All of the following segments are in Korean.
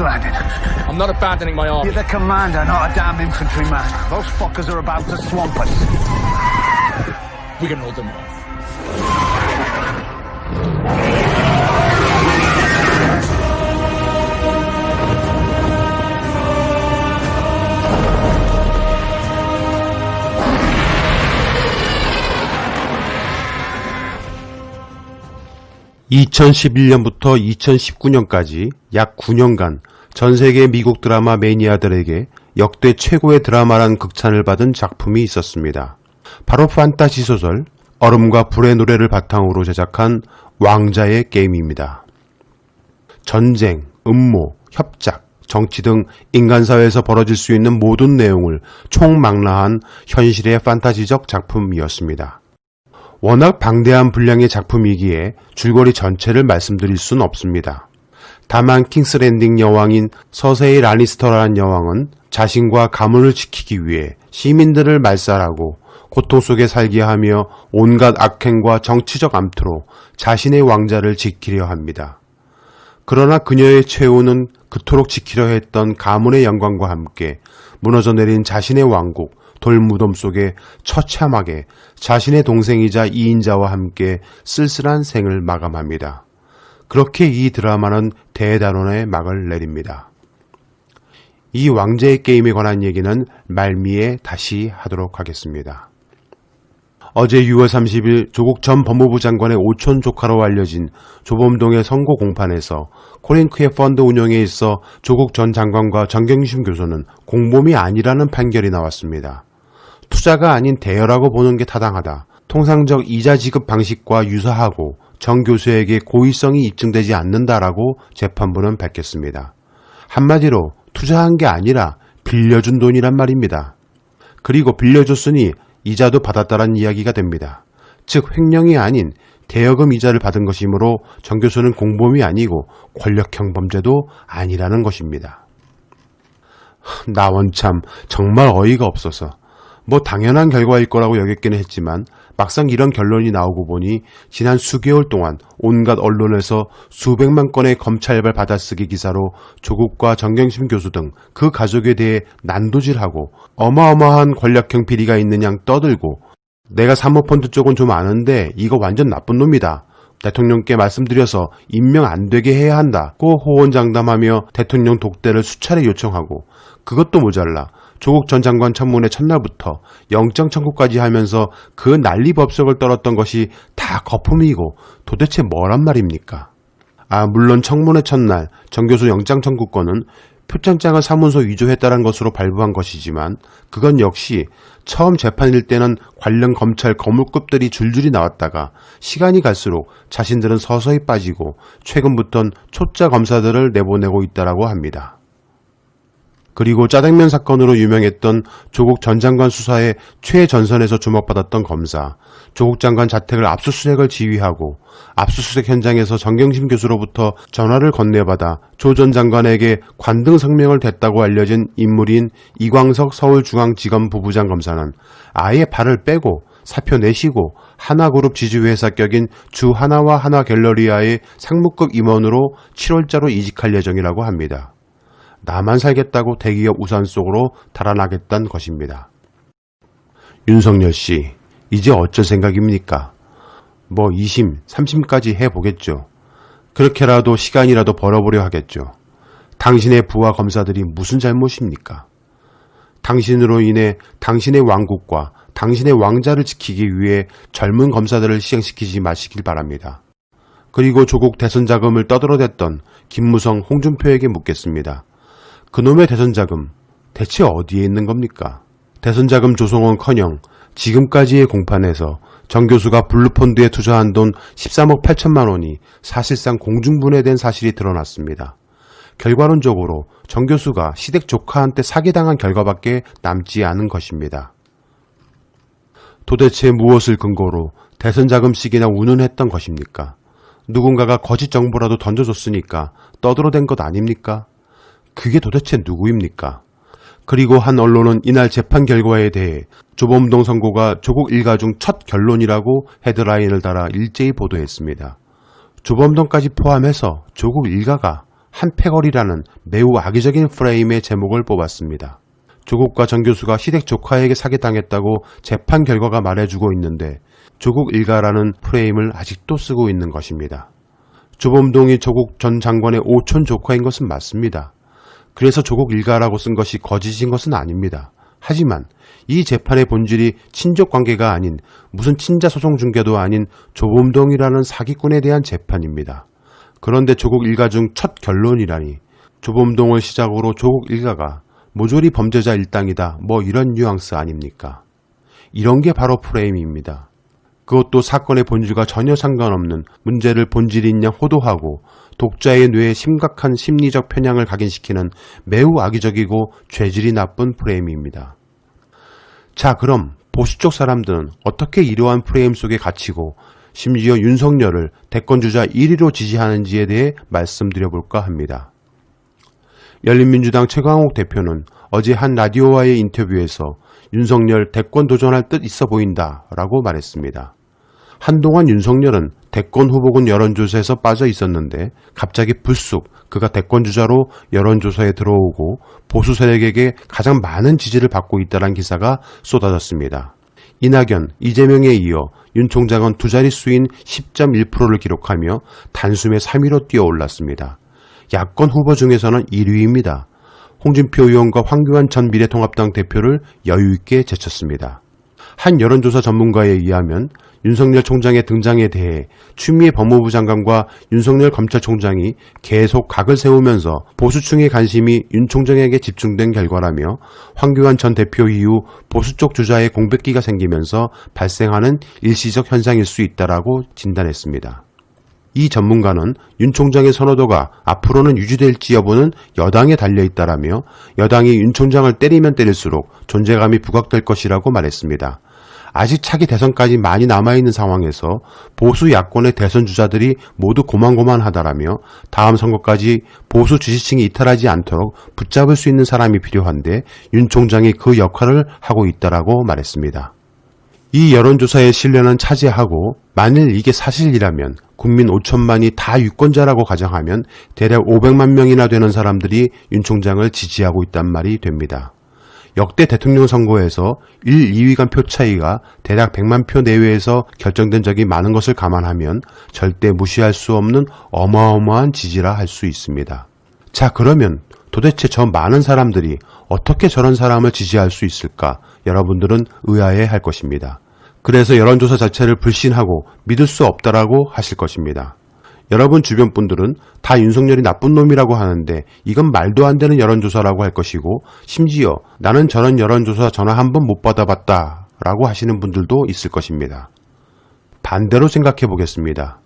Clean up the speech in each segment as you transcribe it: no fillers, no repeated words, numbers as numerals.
landed. I'm not abandoning my army. You're the commander, not a damn infantryman. Those fuckers are about to swamp us. We can hold them off. 2011년부터 2019년까지 약 9년간 전세계 미국 드라마 매니아들에게 역대 최고의 드라마란 극찬을 받은 작품이 있었습니다. 바로 판타지 소설 얼음과 불의 노래를 바탕으로 제작한 왕자의 게임입니다. 전쟁, 음모, 협작, 정치 등 인간사회에서 벌어질 수 있는 모든 내용을 총망라한 현실의 판타지적 작품이었습니다. 워낙 방대한 분량의 작품이기에 줄거리 전체를 말씀드릴 순 없습니다. 다만 킹스랜딩 여왕인 서세이 라니스터라는 여왕은 자신과 가문을 지키기 위해 시민들을 말살하고 고통 속에 살게 하며 온갖 악행과 정치적 암투로 자신의 왕자를 지키려 합니다. 그러나 그녀의 최후는 그토록 지키려 했던 가문의 영광과 함께 무너져 내린 자신의 왕국 돌무덤 속에 처참하게 자신의 동생이자 이인자와 함께 쓸쓸한 생을 마감합니다. 그렇게 이 드라마는 대단원의 막을 내립니다. 이 왕자의 게임에 관한 얘기는 말미에 다시 하도록 하겠습니다. 어제 6월 30일 조국 전 법무부 장관의 오촌 조카로 알려진 조범동의 선고 공판에서 코링크의 펀드 운영에 있어 조국 전 장관과 정경심 교수는 공범이 아니라는 판결이 나왔습니다. 투자가 아닌 대여라고 보는 게 타당하다. 통상적 이자 지급 방식과 유사하고 정 교수에게 고의성이 입증되지 않는다라고 재판부는 밝혔습니다. 한마디로 투자한 게 아니라 빌려준 돈이란 말입니다. 그리고 빌려줬으니 이자도 받았다란 이야기가 됩니다. 즉 횡령이 아닌 대여금 이자를 받은 것이므로 정 교수는 공범이 아니고 권력형 범죄도 아니라는 것입니다. 나 원참 정말 어이가 없어서 뭐 당연한 결과일 거라고 여겼기는 했지만 막상 이런 결론이 나오고 보니 지난 수개월 동안 온갖 언론에서 수백만 건의 검찰발 받아쓰기 기사로 조국과 정경심 교수 등 그 가족에 대해 난도질하고 어마어마한 권력형 비리가 있는 양 떠들고 내가 사모펀드 쪽은 좀 아는데 이거 완전 나쁜 놈이다. 대통령께 말씀드려서 임명 안 되게 해야 한다고 호언장담하며 대통령 독대를 수차례 요청하고 그것도 모자라 조국 전 장관 청문회 첫날부터 영장 청구까지 하면서 그 난리법석을 떨었던 것이 다 거품이고 도대체 뭐란 말입니까? 물론 청문회 첫날 정 교수 영장 청구권은 표창장을 사문서 위조했다는 것으로 발부한 것이지만 그건 역시 처음 재판일 때는 관련 검찰 거물급들이 줄줄이 나왔다가 시간이 갈수록 자신들은 서서히 빠지고 최근부턴 초짜 검사들을 내보내고 있다라고 합니다. 그리고 짜장면 사건으로 유명했던 조국 전 장관 수사의 최전선에서 주목받았던 검사, 조국 장관 자택을 압수수색을 지휘하고 압수수색 현장에서 정경심 교수로부터 전화를 건네받아 조 전 장관에게 관등 성명을 댔다고 알려진 인물인 이광석 서울중앙지검 부부장 검사는 아예 발을 빼고 사표 내시고 하나그룹 지주회사 격인 주하나와 하나갤러리아의 상무급 임원으로 7월자로 이직할 예정이라고 합니다. 나만 살겠다고 대기업 우산 속으로 달아나겠다는 것입니다. 윤석열 씨, 이제 어쩔 생각입니까? 뭐 2심, 3심까지 해보겠죠. 그렇게라도 시간이라도 벌어보려 하겠죠. 당신의 부하 검사들이 무슨 잘못입니까? 당신으로 인해 당신의 왕국과 당신의 왕자를 지키기 위해 젊은 검사들을 시행시키지 마시길 바랍니다. 그리고 조국 대선 자금을 떠들어댔던 김무성, 홍준표에게 묻겠습니다. 그놈의 대선 자금 대체 어디에 있는 겁니까? 대선 자금 조성은커녕 지금까지의 공판에서 정 교수가 블루펀드에 투자한 돈 13억 8천만 원이 사실상 공중분해된 사실이 드러났습니다. 결과론적으로 정 교수가 시댁 조카한테 사기당한 결과밖에 남지 않은 것입니다. 도대체 무엇을 근거로 대선 자금식이나 운운했던 것입니까? 누군가가 거짓 정보라도 던져줬으니까 떠들어댄 것 아닙니까? 그게 도대체 누구입니까? 그리고 한 언론은 이날 재판 결과에 대해 조범동 선고가 조국 일가 중 첫 결론이라고 헤드라인을 달아 일제히 보도했습니다. 조범동까지 포함해서 조국 일가가 한 패거리라는 매우 악의적인 프레임의 제목을 뽑았습니다. 조국과 정 교수가 시댁 조카에게 사기당했다고 재판 결과가 말해주고 있는데 조국 일가라는 프레임을 아직도 쓰고 있는 것입니다. 조범동이 조국 전 장관의 오촌 조카인 것은 맞습니다. 그래서 조국 일가라고 쓴 것이 거짓인 것은 아닙니다. 하지만 이 재판의 본질이 친족 관계가 아닌 무슨 친자 소송 중개도 아닌 조범동이라는 사기꾼에 대한 재판입니다. 그런데 조국 일가 중 첫 결론이라니 조범동을 시작으로 조국 일가가 모조리 범죄자 일당이다 뭐 이런 뉘앙스 아닙니까? 이런 게 바로 프레임입니다. 그것도 사건의 본질과 전혀 상관없는 문제를 본질인 양 호도하고 독자의 뇌에 심각한 심리적 편향을 각인시키는 매우 악의적이고 죄질이 나쁜 프레임입니다. 자, 그럼 보수 쪽 사람들은 어떻게 이러한 프레임 속에 갇히고 심지어 윤석열을 대권주자 1위로 지지하는지에 대해 말씀드려볼까 합니다. 열린민주당 최광욱 대표는 어제 한 라디오와의 인터뷰에서 윤석열 대권 도전할 듯 있어 보인다 라고 말했습니다. 한동안 윤석열은 대권 후보군 여론조사에서 빠져 있었는데 갑자기 불쑥 그가 대권주자로 여론조사에 들어오고 보수 세력에게 가장 많은 지지를 받고 있다는 기사가 쏟아졌습니다. 이낙연, 이재명에 이어 윤 총장은 두 자릿수인 10.1%를 기록하며 단숨에 3위로 뛰어올랐습니다. 야권 후보 중에서는 1위입니다. 홍준표 의원과 황교안 전 미래통합당 대표를 여유있게 제쳤습니다. 한 여론조사 전문가에 의하면 윤석열 총장의 등장에 대해 추미애 법무부 장관과 윤석열 검찰총장이 계속 각을 세우면서 보수층의 관심이 윤 총장에게 집중된 결과라며 황교안 전 대표 이후 보수 쪽 주자의 공백기가 생기면서 발생하는 일시적 현상일 수 있다라고 진단했습니다. 이 전문가는 윤 총장의 선호도가 앞으로는 유지될지 여부는 여당에 달려있다라며 여당이 윤 총장을 때리면 때릴수록 존재감이 부각될 것이라고 말했습니다. 아직 차기 대선까지 많이 남아있는 상황에서 보수 야권의 대선 주자들이 모두 고만고만하다라며 다음 선거까지 보수 지지층이 이탈하지 않도록 붙잡을 수 있는 사람이 필요한데 윤 총장이 그 역할을 하고 있다라고 말했습니다. 이 여론조사의 신뢰는 차지하고 만일 이게 사실이라면 국민 5천만이 다 유권자라고 가정하면 대략 500만 명이나 되는 사람들이 윤 총장을 지지하고 있단 말이 됩니다. 역대 대통령 선거에서 1, 2위 간 표 차이가 대략 100만 표 내외에서 결정된 적이 많은 것을 감안하면 절대 무시할 수 없는 어마어마한 지지라 할 수 있습니다. 자, 그러면 도대체 저 많은 사람들이 어떻게 저런 사람을 지지할 수 있을까? 여러분들은 의아해 할 것입니다. 그래서 여론조사 자체를 불신하고 믿을 수 없다라고 하실 것입니다. 여러분 주변 분들은 다 윤석열이 나쁜 놈이라고 하는데 이건 말도 안 되는 여론조사라고 할 것이고 심지어 나는 저런 여론조사 전화 한 번 못 받아봤다 라고 하시는 분들도 있을 것입니다. 반대로 생각해 보겠습니다.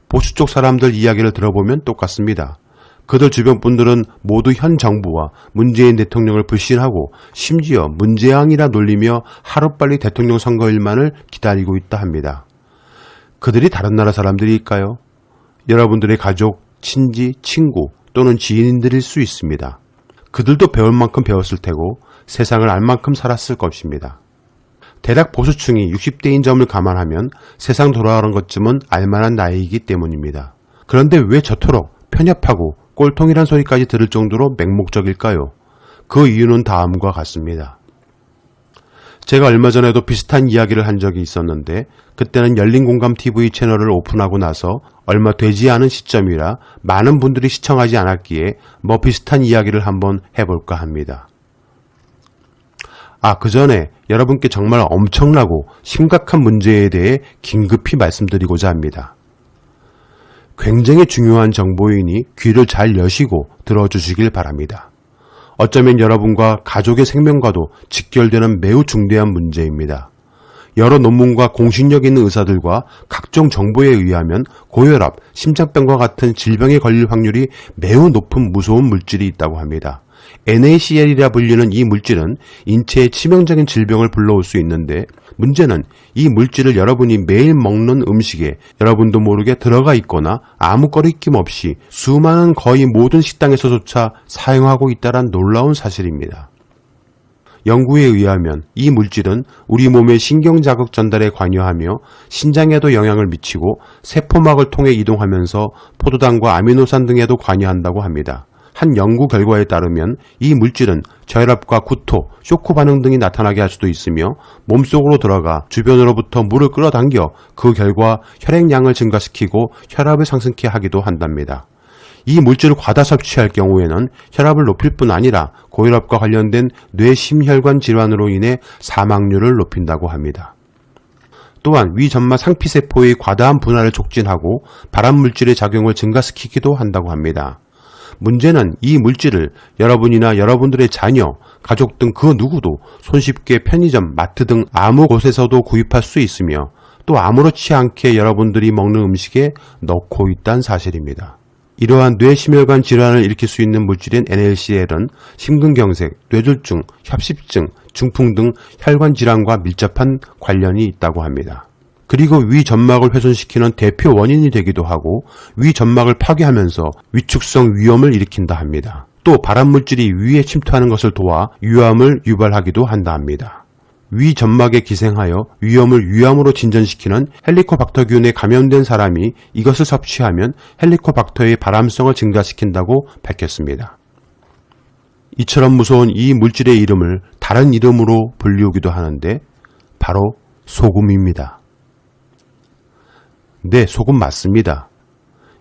보수 쪽 사람들 이야기를 들어보면 똑같습니다. 그들 주변 분들은 모두 현 정부와 문재인 대통령을 불신하고 심지어 문재앙이라 놀리며 하루빨리 대통령 선거일만을 기다리고 있다 합니다. 그들이 다른 나라 사람들일까요? 여러분들의 가족, 친지, 친구 또는 지인들일 수 있습니다. 그들도 배울 만큼 배웠을 테고 세상을 알 만큼 살았을 것입니다. 대략 보수층이 60대인 점을 감안하면 세상 돌아가는 것쯤은 알만한 나이이기 때문입니다. 그런데 왜 저토록 편협하고 꼴통이란 소리까지 들을 정도로 맹목적일까요? 그 이유는 다음과 같습니다. 제가 얼마 전에도 비슷한 이야기를 한 적이 있었는데 그때는 열린공감TV 채널을 오픈하고 나서 얼마 되지 않은 시점이라 많은 분들이 시청하지 않았기에 뭐 비슷한 이야기를 한번 해볼까 합니다. 그 전에 여러분께 정말 엄청나고 심각한 문제에 대해 긴급히 말씀드리고자 합니다. 굉장히 중요한 정보이니 귀를 잘 여시고 들어주시길 바랍니다. 어쩌면 여러분과 가족의 생명과도 직결되는 매우 중대한 문제입니다. 여러 논문과 공신력 있는 의사들과 각종 정보에 의하면 고혈압, 심장병과 같은 질병에 걸릴 확률이 매우 높은 무서운 물질이 있다고 합니다. NaCl이라 불리는 이 물질은 인체에 치명적인 질병을 불러올 수 있는데 문제는 이 물질을 여러분이 매일 먹는 음식에 여러분도 모르게 들어가 있거나 아무 거리낌 없이 수많은 거의 모든 식당에서조차 사용하고 있다는 놀라운 사실입니다. 연구에 의하면 이 물질은 우리 몸의 신경자극 전달에 관여하며 신장에도 영향을 미치고 세포막을 통해 이동하면서 포도당과 아미노산 등에도 관여한다고 합니다. 한 연구 결과에 따르면 이 물질은 저혈압과 구토, 쇼크 반응 등이 나타나게 할 수도 있으며 몸속으로 들어가 주변으로부터 물을 끌어당겨 그 결과 혈액량을 증가시키고 혈압을 상승케 하기도 한답니다. 이 물질을 과다 섭취할 경우에는 혈압을 높일 뿐 아니라 고혈압과 관련된 뇌심혈관 질환으로 인해 사망률을 높인다고 합니다. 또한 위점막 상피세포의 과다한 분할을 촉진하고 발암물질의 작용을 증가시키기도 한다고 합니다. 문제는 이 물질을 여러분이나 여러분들의 자녀, 가족 등 그 누구도 손쉽게 편의점, 마트 등 아무 곳에서도 구입할 수 있으며 또 아무렇지 않게 여러분들이 먹는 음식에 넣고 있다는 사실입니다. 이러한 뇌심혈관 질환을 일으킬 수 있는 물질인 NaCl은 심근경색, 뇌졸중, 협심증, 중풍 등 혈관 질환과 밀접한 관련이 있다고 합니다. 그리고 위점막을 훼손시키는 대표 원인이 되기도 하고 위점막을 파괴하면서 위축성 위염을 일으킨다 합니다. 또 발암물질이 위에 침투하는 것을 도와 위암을 유발하기도 한다 합니다. 위점막에 기생하여 위염을 위암으로 진전시키는 헬리코박터균에 감염된 사람이 이것을 섭취하면 헬리코박터의 발암성을 증가시킨다고 밝혔습니다. 이처럼 무서운 이 물질의 이름을 다른 이름으로 불리우기도 하는데 바로 소금입니다. 네, 소금 맞습니다.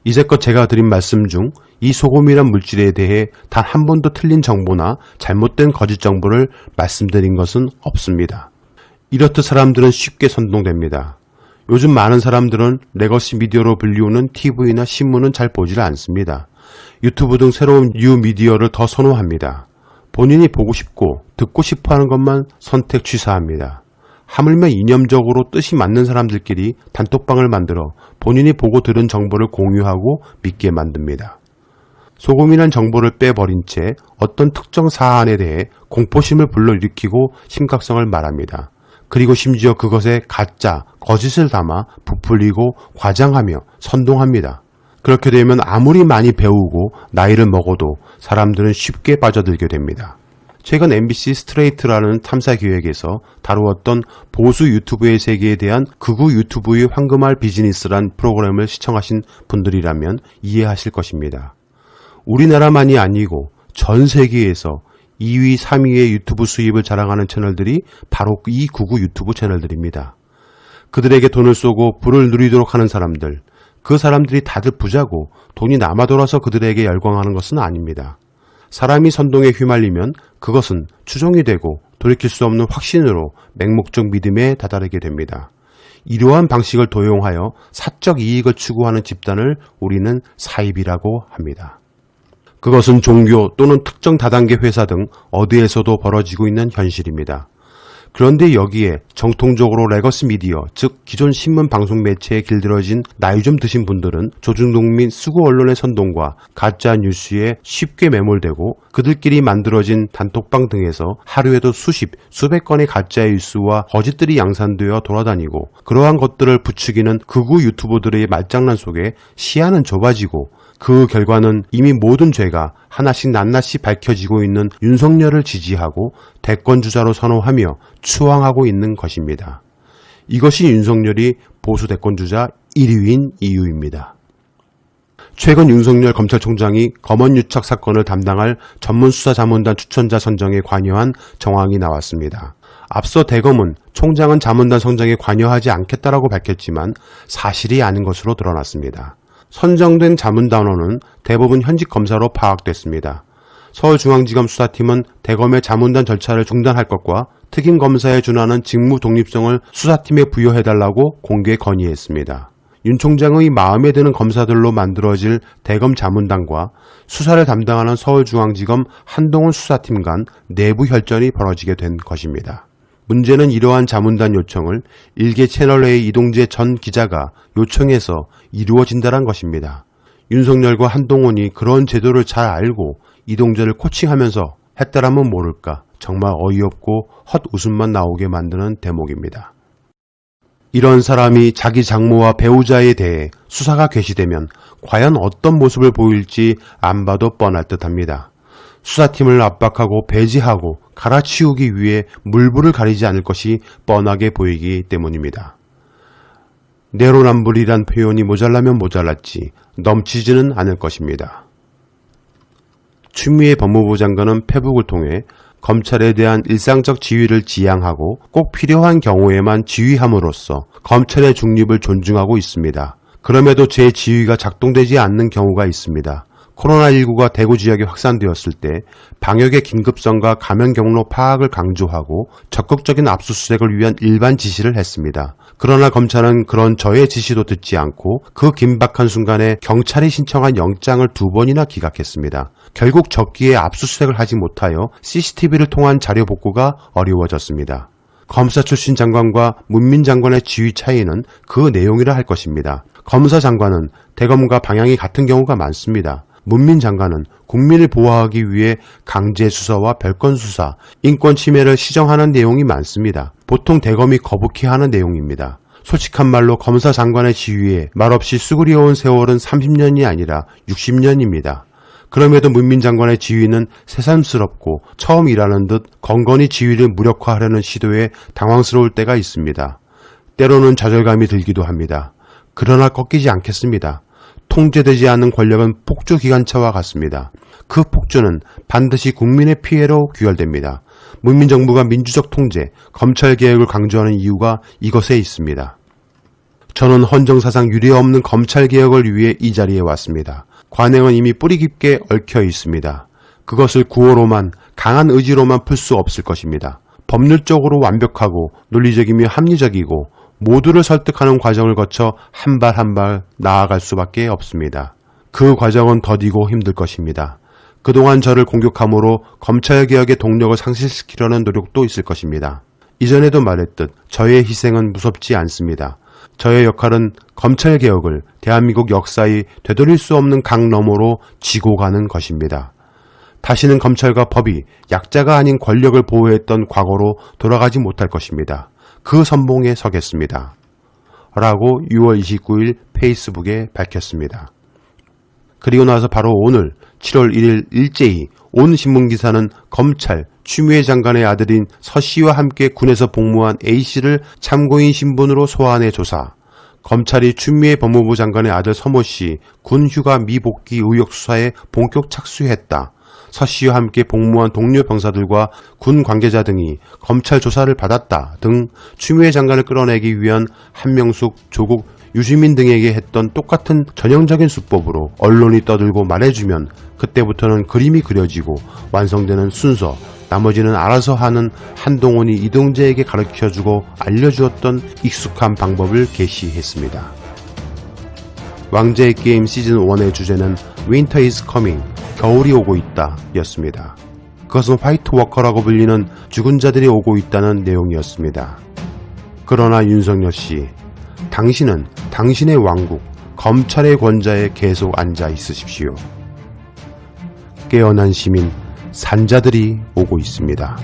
이제껏 제가 드린 말씀 중 이 소금이란 물질에 대해 단 한 번도 틀린 정보나 잘못된 거짓 정보를 말씀드린 것은 없습니다. 이렇듯 사람들은 쉽게 선동됩니다. 요즘 많은 사람들은 레거시 미디어로 불리우는 TV나 신문은 잘 보질 않습니다. 유튜브 등 새로운 뉴 미디어를 더 선호합니다. 본인이 보고 싶고 듣고 싶어 하는 것만 선택 취사합니다. 하물며 이념적으로 뜻이 맞는 사람들끼리 단톡방을 만들어 본인이 보고 들은 정보를 공유하고 믿게 만듭니다. 소금이란 정보를 빼버린 채 어떤 특정 사안에 대해 공포심을 불러일으키고 심각성을 말합니다. 그리고 심지어 그것에 가짜, 거짓을 담아 부풀리고 과장하며 선동합니다. 그렇게 되면 아무리 많이 배우고 나이를 먹어도 사람들은 쉽게 빠져들게 됩니다. 최근 MBC 스트레이트라는 탐사 기획에서 다루었던 보수 유튜브의 세계에 대한 극우 유튜브의 황금알 비즈니스란 프로그램을 시청하신 분들이라면 이해하실 것입니다. 우리나라만이 아니고 전 세계에서 2위, 3위의 유튜브 수입을 자랑하는 채널들이 바로 이 극우 유튜브 채널들입니다. 그들에게 돈을 쏘고 부를 누리도록 하는 사람들, 그 사람들이 다들 부자고 돈이 남아 돌아서 그들에게 열광하는 것은 아닙니다. 사람이 선동에 휘말리면 그것은 추종이 되고 돌이킬 수 없는 확신으로 맹목적 믿음에 다다르게 됩니다. 이러한 방식을 도용하여 사적 이익을 추구하는 집단을 우리는 사입이라고 합니다. 그것은 종교 또는 특정 다단계 회사 등 어디에서도 벌어지고 있는 현실입니다. 그런데 여기에 정통적으로 레거시 미디어, 즉 기존 신문 방송 매체에 길들여진 나이 좀 드신 분들은 조중동민 수구 언론의 선동과 가짜 뉴스에 쉽게 매몰되고 그들끼리 만들어진 단톡방 등에서 하루에도 수십, 수백 건의 가짜 뉴스와 거짓들이 양산되어 돌아다니고 그러한 것들을 부추기는 극우 유튜버들의 말장난 속에 시야는 좁아지고 그 결과는 이미 모든 죄가 하나씩 낱낱이 밝혀지고 있는 윤석열을 지지하고 대권주자로 선호하며 추앙하고 있는 것입니다. 이것이 윤석열이 보수 대권주자 1위인 이유입니다. 최근 윤석열 검찰총장이 검언유착 사건을 담당할 전문수사자문단 추천자 선정에 관여한 정황이 나왔습니다. 앞서 대검은 총장은 자문단 선정에 관여하지 않겠다라고 밝혔지만 사실이 아닌 것으로 드러났습니다. 선정된 자문단원은 대부분 현직 검사로 파악됐습니다. 서울중앙지검 수사팀은 대검의 자문단 절차를 중단할 것과 특임검사에 준하는 직무 독립성을 수사팀에 부여해달라고 공개 건의했습니다. 윤 총장의 마음에 드는 검사들로 만들어질 대검 자문단과 수사를 담당하는 서울중앙지검 한동훈 수사팀 간 내부 혈전이 벌어지게 된 것입니다. 문제는 이러한 자문단 요청을 일개 채널A의 이동재 전 기자가 요청해서 이루어진다는 것입니다. 윤석열과 한동훈이 그런 제도를 잘 알고 이동재를 코칭하면서 했다라면 모를까 정말 어이없고 헛웃음만 나오게 만드는 대목입니다. 이런 사람이 자기 장모와 배우자에 대해 수사가 개시되면 과연 어떤 모습을 보일지 안 봐도 뻔할 듯합니다. 수사팀을 압박하고 배제하고 갈아치우기 위해 물불을 가리지 않을 것이 뻔하게 보이기 때문입니다. 내로남불이란 표현이 모자라면 모자랐지 넘치지는 않을 것입니다. 추미애 법무부 장관은 페북을 통해 검찰에 대한 일상적 지휘를 지향하고 꼭 필요한 경우에만 지휘함으로써 검찰의 중립을 존중하고 있습니다. 그럼에도 제 지휘가 작동되지 않는 경우가 있습니다. 코로나19가 대구 지역에 확산되었을 때 방역의 긴급성과 감염 경로 파악을 강조하고 적극적인 압수수색을 위한 일반 지시를 했습니다. 그러나 검찰은 그런 저의 지시도 듣지 않고 그 긴박한 순간에 경찰이 신청한 영장을 2번이나 기각했습니다. 결국 적기에 압수수색을 하지 못하여 CCTV를 통한 자료 복구가 어려워졌습니다. 검사 출신 장관과 문민 장관의 지휘 차이는 그 내용이라 할 것입니다. 검사 장관은 대검과 방향이 같은 경우가 많습니다. 문민 장관은 국민을 보호하기 위해 강제 수사와 별건 수사, 인권 침해를 시정하는 내용이 많습니다. 보통 대검이 거북히 하는 내용입니다. 솔직한 말로 검사 장관의 지휘에 말없이 수그려온 세월은 30년이 아니라 60년입니다. 그럼에도 문민 장관의 지휘는 새삼스럽고 처음 일하는 듯 건건히 지휘를 무력화하려는 시도에 당황스러울 때가 있습니다. 때로는 좌절감이 들기도 합니다. 그러나 꺾이지 않겠습니다. 통제되지 않는 권력은 폭주기관차와 같습니다. 그 폭주는 반드시 국민의 피해로 귀결됩니다. 문민정부가 민주적 통제, 검찰개혁을 강조하는 이유가 이것에 있습니다. 저는 헌정사상 유례없는 검찰개혁을 위해 이 자리에 왔습니다. 관행은 이미 뿌리 깊게 얽혀 있습니다. 그것을 구호로만, 강한 의지로만 풀 수 없을 것입니다. 법률적으로 완벽하고 논리적이며 합리적이고 모두를 설득하는 과정을 거쳐 한 발 한 발 나아갈 수밖에 없습니다. 그 과정은 더디고 힘들 것입니다. 그동안 저를 공격함으로 검찰개혁의 동력을 상실시키려는 노력도 있을 것입니다. 이전에도 말했듯 저의 희생은 무섭지 않습니다. 저의 역할은 검찰개혁을 대한민국 역사의 되돌릴 수 없는 강 너머로 지고 가는 것입니다. 다시는 검찰과 법이 약자가 아닌 권력을 보호했던 과거로 돌아가지 못할 것입니다. 그 선봉에 서겠습니다. 라고 6월 29일 페이스북에 밝혔습니다. 그리고 나서 바로 오늘 7월 1일 일제히 온 신문기사는 검찰 추미애 장관의 아들인 서 씨와 함께 군에서 복무한 A씨를 참고인 신분으로 소환해 조사, 검찰이 추미애 법무부 장관의 아들 서모 씨 군 휴가 미복귀 의혹 수사에 본격 착수했다. 서 씨와 함께 복무한 동료 병사들과 군 관계자 등이 검찰 조사를 받았다 등 추미애 장관을 끌어내기 위한 한명숙, 조국, 유시민 등에게 했던 똑같은 전형적인 수법으로 언론이 떠들고 말해주면 그때부터는 그림이 그려지고 완성되는 순서, 나머지는 알아서 하는 한동훈이 이동재에게 가르쳐주고 알려주었던 익숙한 방법을 개시했습니다. 왕좌의 게임 시즌1의 주제는 Winter is coming, 겨울이 오고 있다 였습니다. 그것은 화이트 워커라고 불리는 죽은 자들이 오고 있다는 내용이었습니다. 그러나 윤석열 씨, 당신은 당신의 왕국, 검찰의 권좌에 계속 앉아 있으십시오. 깨어난 시민, 산자들이 오고 있습니다.